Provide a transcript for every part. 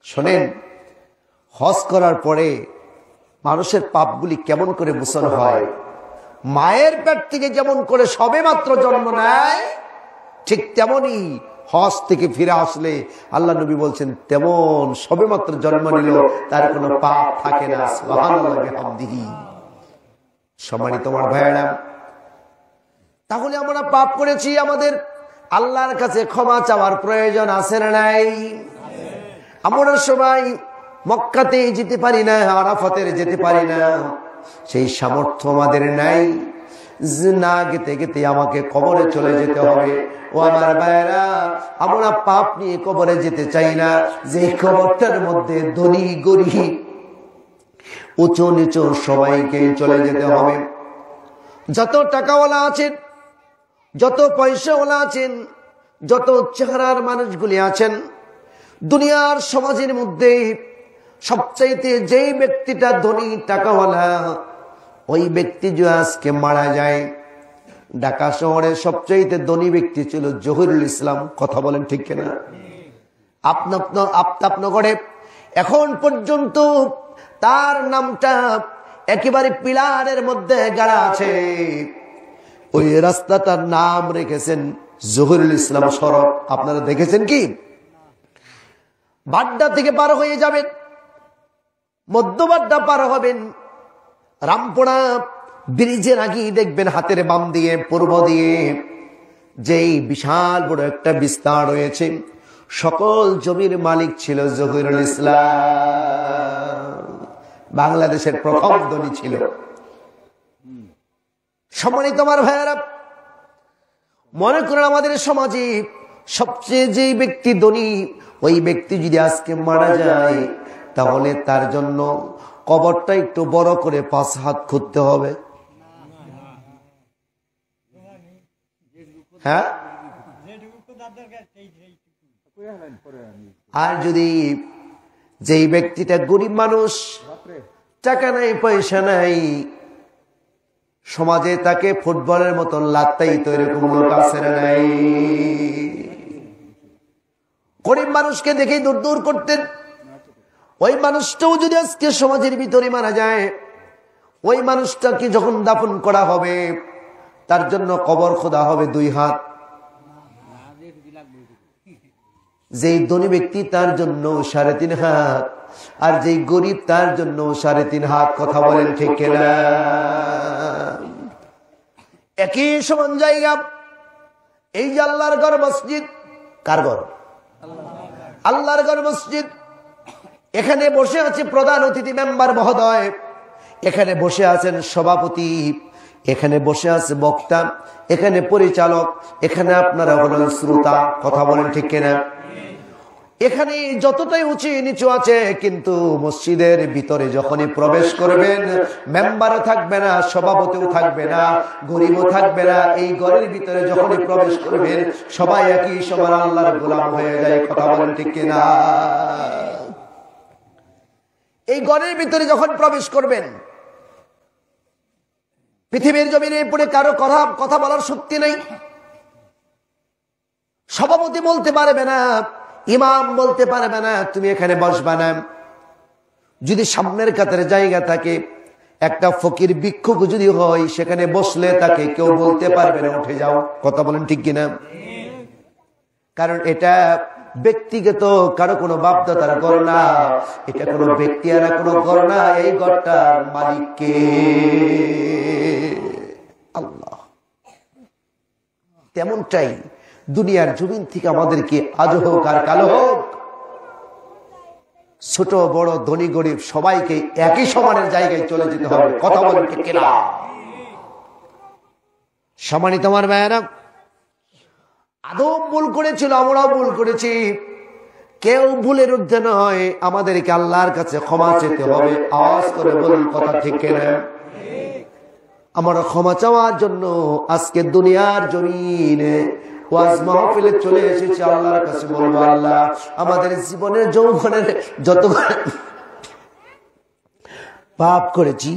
শোনেন, হজ করার পরে মানুষের পাপগুলি কেমন করে মোচন হয়। মায়ের পেট থেকে যেমন করে সবে মাত্র জন্ম নেয়, ঠিক তেমনি হজ থেকে ফিরে আসলে আল্লাহ নবী বলছেন তেমন সবে মাত্র জন্ম নিল, তার কোনো পাপ থাকে না। সুবহানাল্লাহি ওয়া বিহামদিহি। সম্মানিত আমার ভাইয়েরা, তাহলে আমরা পাপ করেছি, আমাদের আল্লাহর কাছে ক্ষমা চাওয়ার প্রয়োজন আছে না নাই? আমরা সবাই মক্কাতে যেতে পারি না, আরাফাতের যেতে পারি না, সেই সামর্থ্য আমাদের নাই। না গেতে গেতে আমাকে কবরে চলে যেতে হবে। ও আমার ভাইয়েরা, আমরা পাপ নিয়ে কবরে যেতে চাই না, যে কবরটার মধ্যে ধনী গরিব উঁচু নিচু সবাইকে চলে যেতে হবে। যত টাকাওয়ালা আছেন, যত পয়সাওয়ালা আছেন, যত চেহারার মানুষগুলি আছেন দুনিয়ার সমাজের মধ্যে, সবচাইতে যেই ব্যক্তিটা ধনী টাকাওয়ালা, ওই ব্যক্তি যে আজকে মারা যায়, ঢাকা শহরের সবচাইতে ধনী ব্যক্তি ছিল জহিরুল ইসলাম। কথা বলেন ঠিক কিনা? আপনার এখন পর্যন্ত তার নামটা একেবারে পিলারের মধ্যে গাড়া আছে। ওই রাস্তাটার নাম রেখেছেন জহিরুল ইসলাম সড়ক। আপনারা দেখেছেন কি? বাড্ডা থেকে পার হয়ে যাবেন, মধ্যবাড্ডা পার হবেন, রামপুরা ব্রিজের আগেই দেখবেন হাতের বাম দিয়ে পূর্ব দিয়ে যেই বিশাল বড় একটা বিস্তার রয়েছে, সকল জমির মালিক ছিল জহিরুল ইসলাম। বাংলাদেশের প্রথম ধনী ছিল। সম্মানিত আমার ভাইয়েরা, মনে করেন আমাদের সমাজে সবচেয়ে যে ব্যক্তি ধনী, ওই ব্যক্তি যদি আজকে মারা যায়, তাহলে তার জন্য কবরটা একটু বড় করে 5 হাত খুঁড়তে হবে। হ্যাঁ, আর যদি যেই ব্যক্তিটা গরিব মানুষ, টাকা নাই পয়সা নাই, সমাজে তাকে ফুটবলের মতন লাত্তাই তো এরকম লোক আছে না নাই? গরিব মানুষকে দেখে দূর দূর করতেন। ওই মানুষটাও যদি আজকে সমাজের ভিতরে মারা যায়, ওই মানুষটাকে যখন দাফন করা হবে, তার জন্য কবর খোদা হবে 2 হাত। যেই ধনী ব্যক্তি তার জন্য 3.5 হাত, আর যেই গরিব তার জন্য 3.5 হাত। কথা বলেন ঠিক কিনা? একই সমান জায়গা। এই যে আল্লাহর ঘর মসজিদ, কার ঘর? আল্লাহর ঘর মসজিদ। এখানে বসে আছে প্রধান অতিথি মেম্বার মহোদয়, এখানে বসে আছেন সভাপতি, এখানে বসে আছে বক্তা, এখানে পরিচালক, এখানে আপনারা হলেন শ্রোতা। কথা বলেন ঠিক কিনা? এখানে যতটাই উঁচু নিচু আছে, কিন্তু মসজিদের ভিতরে যখনই প্রবেশ করবেন, মেম্বারও থাকবে না, সভাপতিও থাকবে না, গরিবও থাকবে না। এই ঘরের ভিতরে যখনই প্রবেশ করবেন, সবাই একই সমান আল্লাহর গোলাম হয়ে যায়। কথা বলেন ঠিক কিনা? এই ঘরের ভিতরে যখন প্রবেশ করবেন, পৃথিবীর জমিনে পড়ে কারো কথা বলার শক্তি নেই। সভাপতি বলতে পারবে না, ইমাম বলতে পারবে না তুমি এখানে বসবা না। যদি সামনের কাতারে জায়গা থাকে, একটা ফকির ভিক্ষুক যদি হয়, সেখানে বসলে তাকে কেউ বলতে পারবে না উঠে যাও। কথা বলেন ঠিক কিনা? কারণ এটা ব্যক্তিগত কারো কোনো বাপদাতার ঘর না, এটা কোনো ব্যক্তি আর কোনো ঘর না, এই ঘরটার মালিক কে? আল্লাহ। তেমনটাই দুনিয়ার জমিন থেকে আমাদেরকে আজ হোক আর কালো হোক, ছোট বড় ধনী গরিব সবাইকে একই সমানের জায়গায় চলে যেতে হবে। কথা বলেন ঠিক কিনা? সম্মানিত আমার ভাইয়েরা, আদম ভুল করেছিল, আমরাও ভুল করেছি, কেউ ভুলের ঊর্ধ্বে নয়। আমাদেরকে আল্লাহর কাছে ক্ষমা চেতে হবে। আওয়াজ করে বলুন কথা ঠিক কিনা? আমরা ক্ষমা চাওয়ার জন্য আজকে দুনিয়ার জমিনে ওয়াজ মাহফিলে চলে এসেছি। আল্লাহর কাছে বলবো, আল্লাহ আমাদের জীবনের যৌবনের যত পাপ করেছি,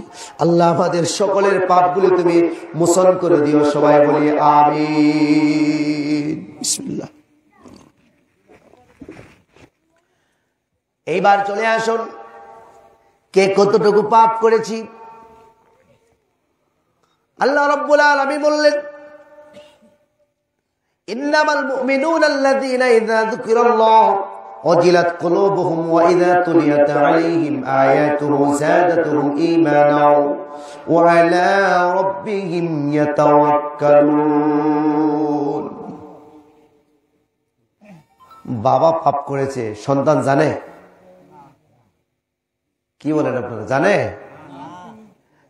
আল্লাহ আমাদের সকলের পাপগুলো তুমি মোচন করে দিও। সবাই বলি আমিন। বিসমিল্লাহ। এইবার চলে আসুন, কে কতটুকু পাপ করেছি। আল্লাহ রাব্বুল আলামিন বললেন, ইন্নামাল মুমিনুনা আল্লাযীনা ইযা যুকিরাল্লাহু ওয়াজিলাত কুলুবুহুম ওয়া ইযা তুলিয়াত আলাইহিম আয়াতুহু যাদাতুহুম ঈমানাও ওয়া আলা রাব্বিহিম ইয়াতাওয়াক্কালুন। বাবা পাপ করেছে, সন্তান জানে? কি বলেন আপনারা, জানে?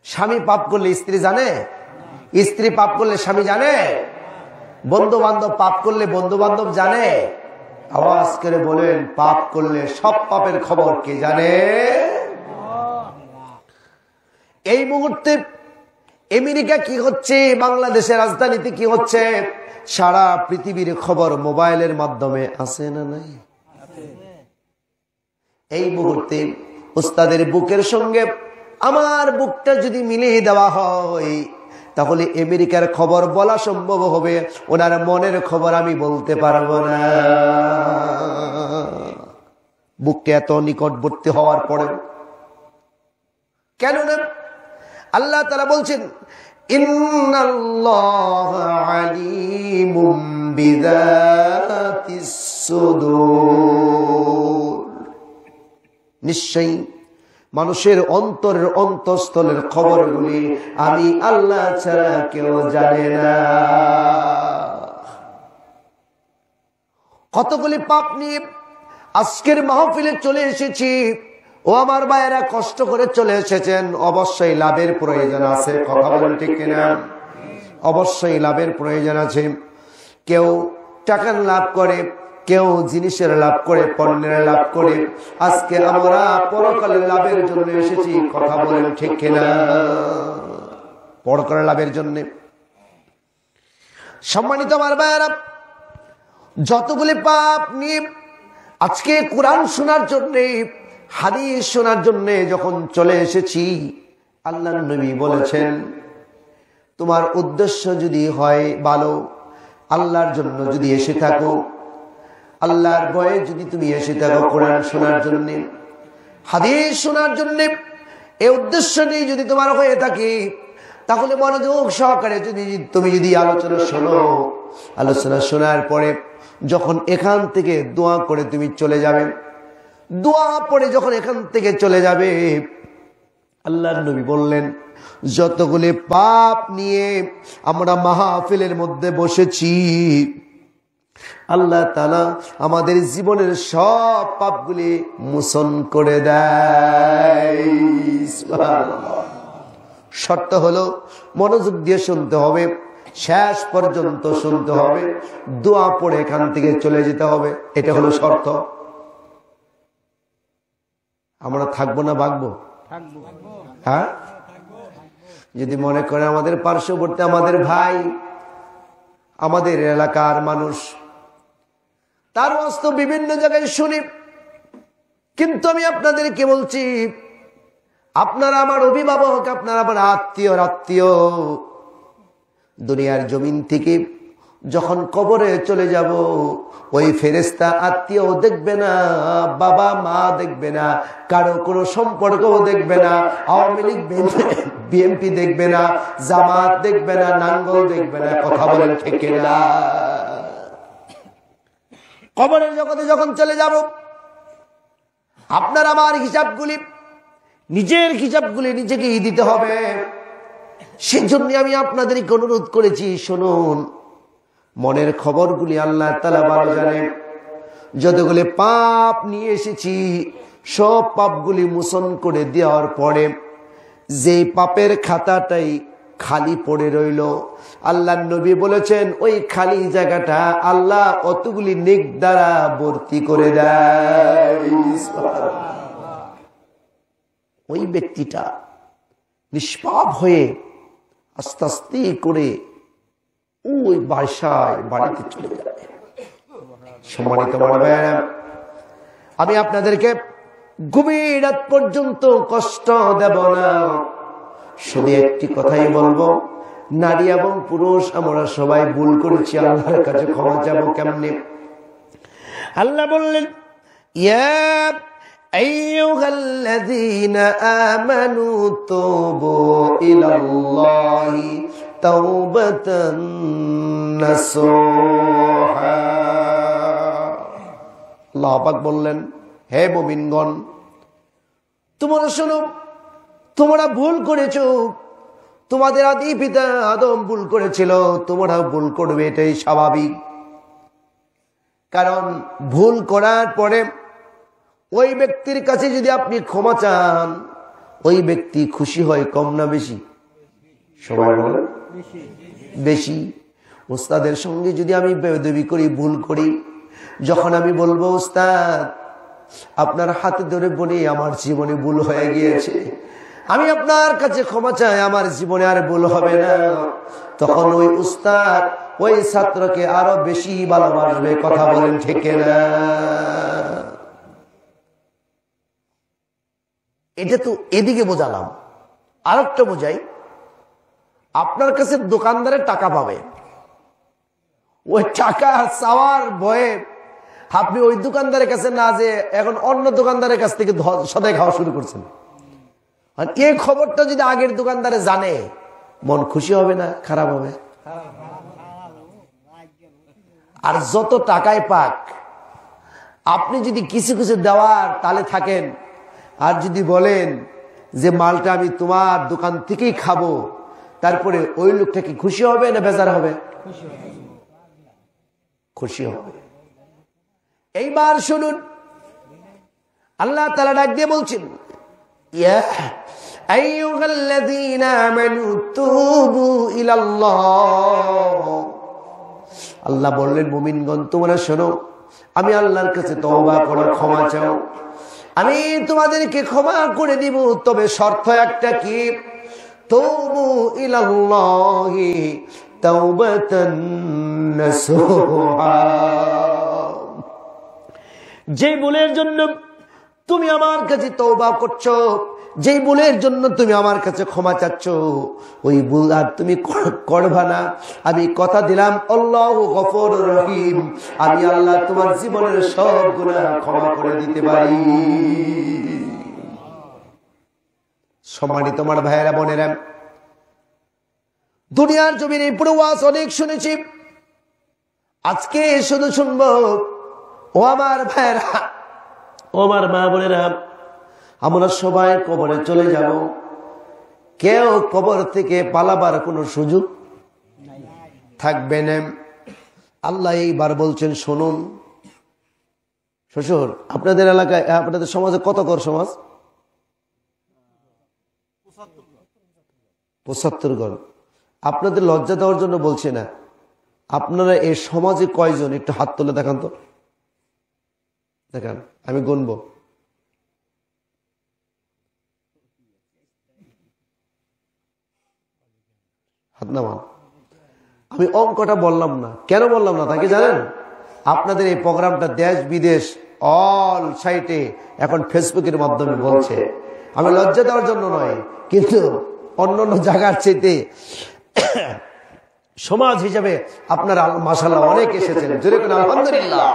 স্বামী পাপ করলে স্ত্রী জানে? স্ত্রী পাপ করলে স্বামী জানে? বন্ধু বান্ধব পাপ করলে বন্ধু বান্ধব জানে? আওয়াজ করে বলেন, পাপ করলে সব পাপের খবর কে জানে? এই মুহূর্তে আমেরিকা কি হচ্ছে, বাংলাদেশের রাজধানীতে কি হচ্ছে, সারা পৃথিবীর খবর মোবাইলের মাধ্যমে আছে না নাই? এই মুহূর্তে উস্তাদের বুকের সঙ্গে আমার বুকটা যদি মিলিয়ে দেওয়া হয়, তাহলে আমেরিকার খবর বলা সম্ভব হবে, ওনার মনের খবর আমি বলতে পারবো না। বুকটা এত নিকটবর্তী হওয়ার পরে কেন না? আল্লাহ তাআলা বলছেন, ইন্নাল্লাহা আলিমুম বিযাতিস সুদূর। নিশ্চয়ই মানুষের অন্তরের অন্তঃস্থলের খবরগুলি আমি আল্লাহ ছাড়া কেউ জানে না। কতগুলি পাপ নিয়ে আজকের মাহফিলে চলে এসেছি। ও আমার ভাইয়েরা, কষ্ট করে চলে এসেছেন, অবশ্যই লাভের প্রয়োজন আছে। কথা বলেন ঠিক কিনা? অবশ্যই লাভের প্রয়োজন আছে। কেউ টাকার লাভ করে, কেউ জিনিসের লাভ করে, পণ্যের লাভ করে। আজকে আমরা পরকালের লাভের জন্য এসেছি। কথা বলেন ঠিক কিনা? পরকালের লাভের জন্য। সম্মানিত আমার ভাইয়েরা, যতগুলি পাপ নিয়ে আজকে কোরআন শোনার জন্যে, হাদিস শোনার জন্য যখন চলে এসেছি, আল্লাহর নবী বলেছেন, তোমার উদ্দেশ্য যদি হয় ভালো, আল্লাহর জন্য যদি এসে থাকো, আল্লাহর ভয়ে যদি তুমি এসে থাকো কোরআন শোনার জন্য, হাদিস শোনার জন্য, এই উদ্দেশ্য নিয়ে যদি তোমার হয়ে থাকে, তাহলে মনোযোগ সহকারে তুমি যদি আলোচনা শোনো, আলোচনা শোনার পরে যখন এখান থেকে দোয়া করে তুমি চলে যাবে, দোয়া পড়ে যখন এখান থেকে চলে যাবে, আল্লাহর নবী বললেন, যতগুলি পাপ নিয়ে আমরা মাহফিলের মধ্যে বসেছি, আল্লাহ তাআলা আমাদের জীবনের সব পাপগুলি মোচন করে দেয়। শর্ত হলো মনোযোগ দিয়ে শুনতে হবে, শেষ পর্যন্ত শুনতে হবে, দোয়া পড়ে এখান থেকে চলে যেতে হবে। এটা হলো শর্ত। আমরা থাকবো না ভাগবো? হ্যাঁ, যদি মনে করে আমাদের পার্শ্ববর্তী, আমাদের ভাই, আমাদের এলাকার মানুষ, তার বাস্তব বিভিন্ন জায়গায় শুনি, কিন্তু আমি আপনাদেরকে বলছি, আপনারা আমার অভিভাবক, আপনারা আমার আত্মীয়। দুনিয়ার জমিন থেকে যখন কবরে চলে যাব, ওই ফেরেশতা আত্মীয় দেখবে না, বাবা মা দেখবে না, কারো কোনো সম্পর্কও দেখবে না, আওয়ামী লীগ বিএনপি দেখবে না, জামাত দেখবে না, নাঙ্গল দেখবে না। কথা বলেন ঠিক না? কবরের জগতে যখন চলে যাব, আপনার আমার হিসাবগুলি, নিজের হিসাবগুলি নিজেকেই দিতে হবে। সেজন্য আমি আপনাদেরকে অনুরোধ করেছি, শুনুন, মনের খবরগুলি আল্লাহ তাআলা ভালো জানেন। যতগুলি পাপ নিয়ে এসেছি, সব পাপগুলি মোচন করে দেওয়ার পরে যে পাপের খাতাটাই খালি পড়ে রইল, আল্লাহর নবী বলেছেন, ওই খালি জায়গাটা আল্লাহ অতগুলি নেক দ্বারা ভর্তি করে দেয়। ওই ব্যক্তিটা নিষ্পাপ হয়ে আস্তে আস্তে করে ওই বাড়িতে চলে যাবে। সম্মানিত ভাইরা, আমি আপনাদেরকে গভীর রাত পর্যন্ত কষ্ট দেব না, শুধু একটি কথাই বলবো, নারী এবং পুরুষ আমরা সবাই ভুল করেছি, আল্লাহর কাছে ক্ষমা চাবো কেমনে? আল্লাহ বললেন, ইয়া আইয়ুহাল্লাযীনা আমানু তুবু ইলাল্লাহি তাওবাতান নাসুহা। আল্লাহ পাক বললেন, হে মুমিনগণ, তোমরা শোনো, তোমরা ভুল করেছো, তোমাদের আদি পিতা আদম ভুল করেছিল, তোমরা ভুল করবে, এটাই স্বাভাবিক। কারণ ভুল করার পরে ওই ব্যক্তির কাছে যদি আপনি ক্ষমা চান, ওই ব্যক্তি খুশি হয় কম না বেশি? সবাই বলে বেশি। উস্তাদের সঙ্গে যদি আমি বেয়াদবি করি, ভুল করি, যখন আমি বলবো উস্তাদ আপনার হাতে ধরে বলি আমার জীবনে ভুল হয়ে গিয়েছে, আমি আপনার কাছে ক্ষমা চাই, আমার জীবনে আর ভুল হবে না, তখন ওই উস্তাদ ওই ছাত্রকে আরো বেশি ভালোবাসবে। কথা বলেন ঠিক না? এটা তো এদিকে বোঝালাম। আরেকটা বোঝাই, আপনার কাছে দোকানদারের টাকা পাবে, ওই টাকা চাওয়ার ভয়ে আপনি ওই দোকানদারের কাছে না যে এখন অন্য দোকানদারের কাছ থেকে সদাই খাওয়া শুরু করছেন। আর এই খবরটা যদি আগের দোকানদারে জানে, মন খুশি হবে না খারাপ হবে? আর যত টাকায় পাক, আপনি যদি কিছু কিছু দেওয়ার তালে থাকেন, আর যদি বলেন যে মালটা আমি তোমার দোকান থেকেই খাবো, তারপরে ওই লোকটা কি খুশি হবে না বেজার হবে? খুশি হবে। এইবার শুনুন, আল্লাহ তাআলা ডাক দিয়ে বলছেন, ইয়া আইয়ুহাল্লাযীনা আমানু তুবু ইলাল্লাহ। আল্লাহ বললেন, মুমিনগণ তোমরা শোনো, আমি আল্লাহর কাছে তওবা করো, ক্ষমা চাও, আমি তোমাদেরকে ক্ষমা করে দিব, তবে শর্ত একটা, কি? তুবু ইলাল্লাহি তাওবাতান নাসুহা। যে ভুলের জন্য তুমি আমার কাছে তওবা করছো, যে ভুলের জন্য তুমি আমার কাছে ক্ষমা চাচ্ছ, ওই ভুল আর তুমি করবা না। আমি কথা দিলাম, আল্লাহু গফুরুর রহিম, আমি আল্লাহ তোমার জীবনের সব গুনাহ ক্ষমা করে দিতে পারি। সম্মানিত আমার ভাইয়েরা বোনেরা, দুনিয়ার জমিনে পুরো ওয়াজ অনেক শুনেছি, আজকে শুধু শুনবো। ও আমার ভাইয়েরা, ও আমার মা বোনেরা, আমরা সবাই কবরে চলে যাব, কেউ কবর থেকে পালাবার কোনো সুযোগ থাকবে না। আল্লাহ এইবার বলছেন, শুনুন শ্বশুর, আপনাদের এলাকায়, আপনাদের সমাজে কত ঘর সমাজ? 75 ঘর। আপনাদের লজ্জা দেওয়ার জন্য বলছি না, আপনারা এই সমাজে কয়জন একটু হাত তুলে দেখান তো, দেখান, আমি গুনবো। হাত নামান। আমি অঙ্কটা বললাম না, কেন বললাম না তাকে জানেন? আপনাদের এই প্রোগ্রামটা দেশ বিদেশ অল সাইটে এখন ফেসবুকের মাধ্যমে বলছে। আমি লজ্জা দেওয়ার জন্য নয়, কিন্তু অন্যান্য জায়গার চাইতে সমাজ হিসাবে আপনারা মাশাআল্লাহ অনেক এসেছেন, জোরে করে আলহামদুলিল্লাহ।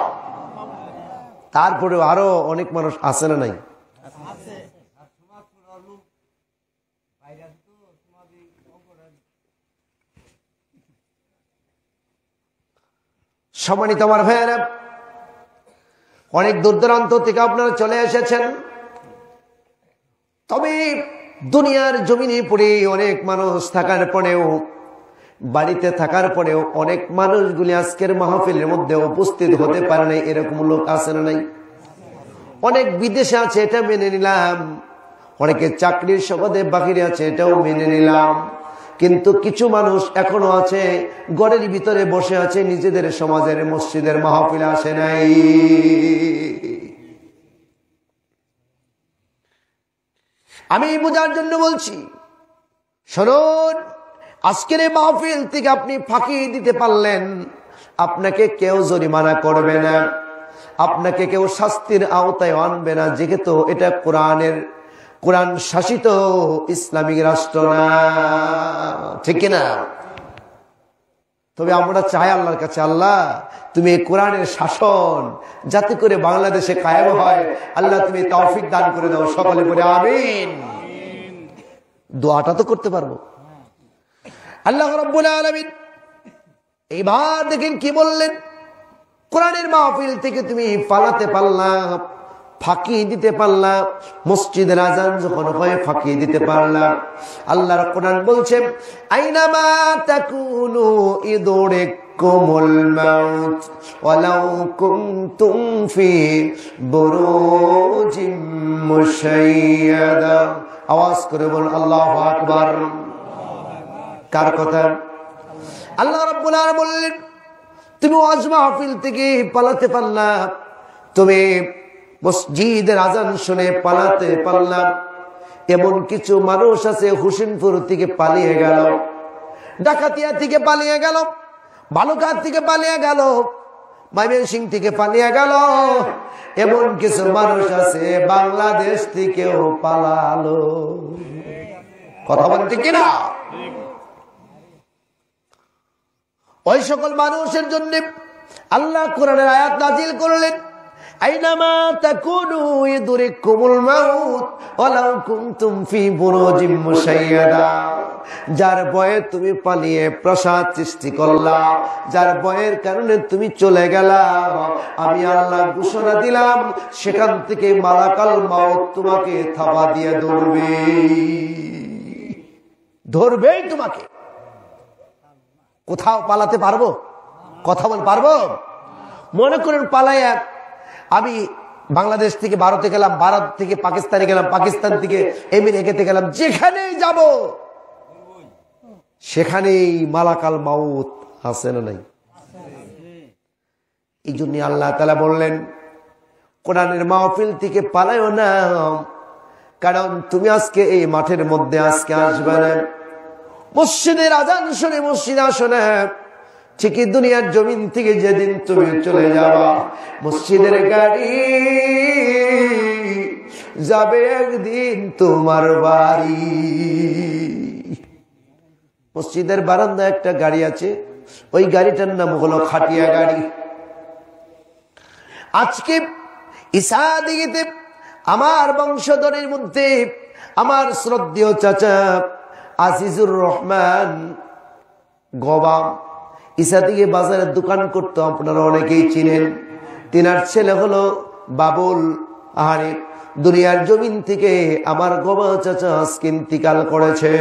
তারপরেও আরো অনেক মানুষ আছে না নাই? সম্মানিত আমার ভাইয়েরা, অনেক দূর দূরান্ত থেকে আপনারা চলে এসেছেন, তবে দুনিয়ার জমিনে পড়ে অনেক মানুষ থাকার পরেও, বাড়িতে থাকার পরেও অনেক মানুষগুলি আজকের মাহফিলের মধ্যে উপস্থিত হতে পারে নাই, এরকম লোক আছে না নাই? অনেক বিদেশে আছে, এটা মেনে নিলাম, অনেকে চাকরির সুবাদে বাহিরে আছে, এটাও মেনে নিলাম, কিন্তু কিছু মানুষ এখনো আছে ঘরের ভিতরে বসে আছে, নিজেদের সমাজের মসজিদের মাহফিলে আসে নাই। আমি বোঝার জন্য বলছি, শুনুন, আজকের এই মাহফিল থেকে আপনি ফাঁকি দিতে পারলেন, আপনাকে কেউ জরিমানা করবে না, আপনাকে কেউ শাস্তির আওতায় আনবে না, যেহেতু এটা কোরআন শাসিত ইসলামিক রাষ্ট্র না, ঠিক না? তবে আমরা চাই আল্লাহর কাছে, আল্লাহ তুমি এই কোরআনের শাসন যাতে করে বাংলাদেশে কায়েম হয়, আল্লাহ তুমি তৌফিক দান করে দাও। সকলে বলে আমিন। দোয়াটা তো করতে পারবো। আল্লাহ রাব্বুল আলামিন এইবার দেখেন কি বললেন, কোরআনের মাহফিল থেকে তুমি পালাতে পারলা, ফাঁকি দিতে পারলা, মসজিদের আজান যখন হয় ফাঁকি দিতে পারলা। আল্লাহর কোরআন বলছে আইনামা তাকুনু ইদরিকুমুল মাউত ওয়ালাউ কুনতুম ফি বুরুজিম মুশাইয়াদা। আওয়াজ করে বলুন আল্লাহু আকবার। কার কথা? আল্লাহ রাব্বুল আলামিন বললেন তুমি ওয়াজ মাহফিল থেকে পালাতে পারলা, তুমি মসজিদের আজান শুনে পালাতে পারলাম। এমন কিছু মানুষ আছে হোসেনপুর থেকে পালিয়ে গেল, ডাকাতিয়া থেকে পালিয়ে গেল, বালুঘাট থেকে পালিয়ে গেল, ময়মনসিংহ থেকে পালিয়ে গেল। এমন কিছু মানুষ আছে বাংলাদেশ থেকেও পালালো। কথা বলতে কিনা? ওই সকল মানুষের জন্য আল্লাহ কোরআনের আয়াত নাজিল করলেন আইনামা তাকুনু ইদরিকুমুল মাউত ওয়ালাউ কুনতুম ফি বুরুজিম মুশাইয়াদা। যার ভয়ে তুমি পালিয়ে প্রাসাদ সৃষ্টি করলা, যার ভয়ের কারণে তুমি চলে গেলা, আমি আল্লাহ ঘোষণা দিলাম সেখান থেকে মালাকাল মাউত তোমাকে থাবা দিয়ে ধরবেই তোমাকে। কোথাও পালাতে পারবো? কথা বল পারবো? মনে করেন পালাইয়া আমি বাংলাদেশ থেকে ভারতে গেলাম, ভারত থেকে পাকিস্তানে গেলাম, পাকিস্তান থেকে আমেরিকাতে গেলাম, যেখানেই যাব সেখানেই মালাকাল মাউত আছে না নাই? এই জন্য আল্লাহ তাআলা বললেন কোরআনের মাহফিল থেকে পালায়ও না, কারণ তুমি আজকে এই মাঠের মধ্যে আজকে আসবে না, মসজিদের আজান শুনে মসজিদে আসো না, ঠিকই দুনিয়ার জমিন থেকে যেদিন তুমি চলে যাবা মসজিদের গাড়ি যাবে একদিন তোমার বাড়ি। মসজিদের বারান্দায় একটা গাড়ি আছে, ওই গাড়িটার নাম হলো খাটিয়া গাড়ি। আজকে ইসাদিগিতে আমার বংশধরের মধ্যে আমার শ্রদ্ধেয় চাচা আজিজুর রহমান গবাম ইসাদিকে বাজারে দোকান করতো, আপনারা অনেকেই চিনেন। তিনার ছেলে হলো বাবুল। আহারে দুনিয়ার জমিন থেকে আমার গবা চাচা আজকে ইন্তিকাল করেছে।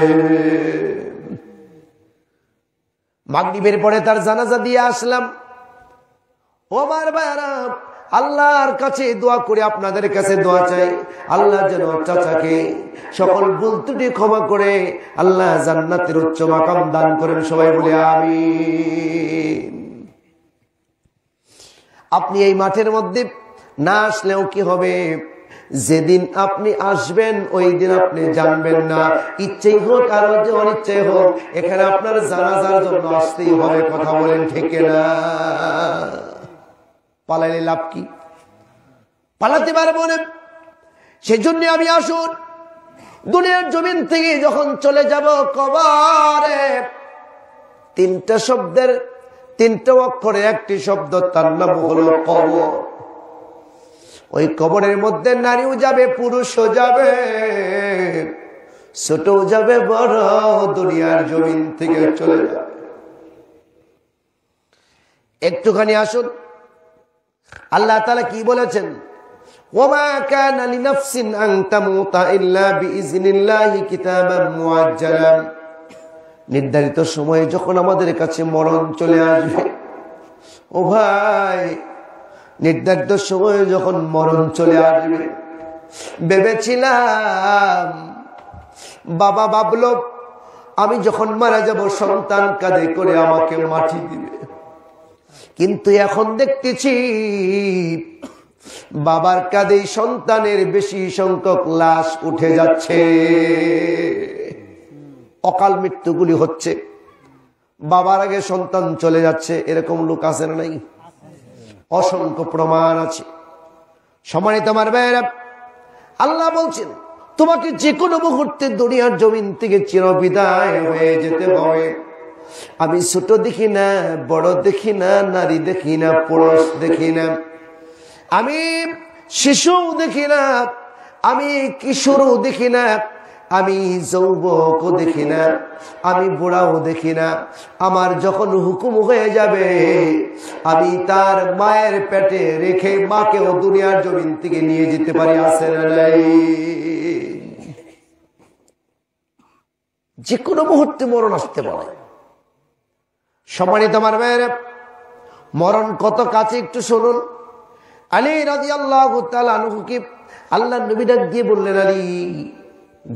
মাগরিবের পরে তার জানাজা দিয়ে আসলাম। ও আমার ভাইরা, আল্লাহর কাছে দোয়া করে আপনাদের কাছে দোয়া চাই, আল্লাহ যেন চাচাকে সকল ভুল ত্রুটি ক্ষমা করে আল্লাহ জান্নাতের উচ্চ মাকাম দান করেন। সবাই বলে আমিন। আপনি এই মাঠের মধ্যে না আসলেও কি হবে, যেদিন আপনি আসবেন ওই দিন আপনি জানবেন না, ইচ্ছেই হোক আর অনিচ্ছাই হোক, এখানে আপনার জানাজার জন্য আসতেই হবে। কথা বলেন ঠিক না? পালাইলে লাভ কি? পালাতে পারবো না। সেজন্য আমি আসুন দুনিয়ার জমিন থেকে যখন চলে যাব কবরে, তিনটা শব্দের তিনটা অক্ষরে একটি শব্দ, তার নাম হলো কবর। ওই কবরের মধ্যে নারীও যাবে, পুরুষও যাবে, ছোটও যাবে, বড় দুনিয়ার জমিন থেকে চলে যাবে। একটুখানি আসুন আল্লাহ তাআলা কি বলেছেন, ওমা কানা লিনাফসিন আন তামুতা ইল্লা বিইজনিল্লাহি কিতাবাম মুআজ্জালা। নির্ধারিত সময়ে যখন আমাদের কাছে মরণ চলে আসবে, ও ভাই, নির্ধারিত সময়ে যখন মরণ চলে আসবে, ভেবেছিলাম বাবা ভাবলো আমি যখন মারা যাব সন্তান কাঁধে করে আমাকে মাটি দিবে, কিন্তু এখন দেখতেছি বাবার কাঁধে সন্তানের বেশি সংখ্যক লাশ উঠে যাচ্ছে, অকাল মৃত্যুগুলি হচ্ছে, বাবার আগে সন্তান চলে যাচ্ছে। এরকম লোক আছে না নাই? অসংখ্য প্রমাণ আছে। সম্মানিত আমার ভাইয়েরা, আল্লাহ বলছেন তোমাকে যে কোনো মুহূর্তে দুনিয়ার জমিন থেকে চিরবিদায় হয়ে যেতে হবে। আমি ছোট দেখি না, বড় দেখি না, নারী দেখি না, পুরুষ দেখি না, আমি শিশু দেখি না, আমি কিশোরও দেখি না, আমি যৌবকও দেখি না, আমি বুড়াও দেখি না। আমার যখন হুকুম হয়ে যাবে আমি তার মায়ের পেটে রেখে মাকেও দুনিয়ার জমিন থেকে নিয়ে যেতে পারি, আছে না নাই? যে কোনো মুহূর্তে মরণ আসতে পারে। সম্মানিত আমার ভাইয়েরা, মরণ কত কাছে একটু শুনুন। আলী রাদিয়াল্লাহু তাআলা আনহুকে আল্লাহর নবী ডাক দিয়ে বললেন, আলী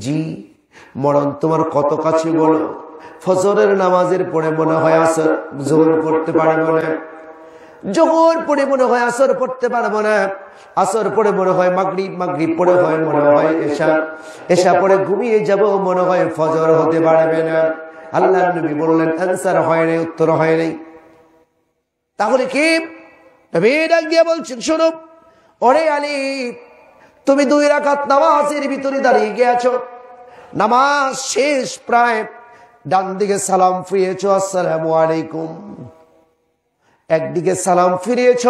জি, মরণ তোমার কত কাছে বলো? ফজরের নামাজের পরে মনে হয় আসর, যোহর পড়তে পারবো না, যোহর পড়ে মনে হয় আসর পড়তে পারবো না, আসর পড়ে মনে হয় মাগরিব, মাগরিব পড়ে হয় মনে হয় এশা, এশা পড়ে ঘুমিয়ে যাব, মনে হয় ফজর হতে পারবে না। আল্লাহর নবী বললেন, অ্যানসার হয় নাই, উত্তর হয় নাই। তাহলে কি? নবী ডাক দিয়ে বলছেন, শোনো, ওরে আলী, তুমি 2 রাকাত নামাজের ভিতরে দাঁড়িয়ে গিয়েছো, নামাজ শেষ প্রায়, ডান দিকে সালাম ফিরিয়েছো, আসসালামু আলাইকুম, একদিকে সালাম ফিরিয়েছ,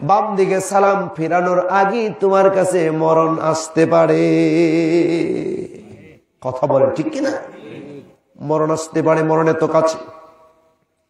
বাম দিকে সালাম ফিরানোর আগে তোমার কাছে মরণ আসতে পারে। কথা বলে ঠিক কিনা? মরণ আসতে পারে, মরণের তো কাছে।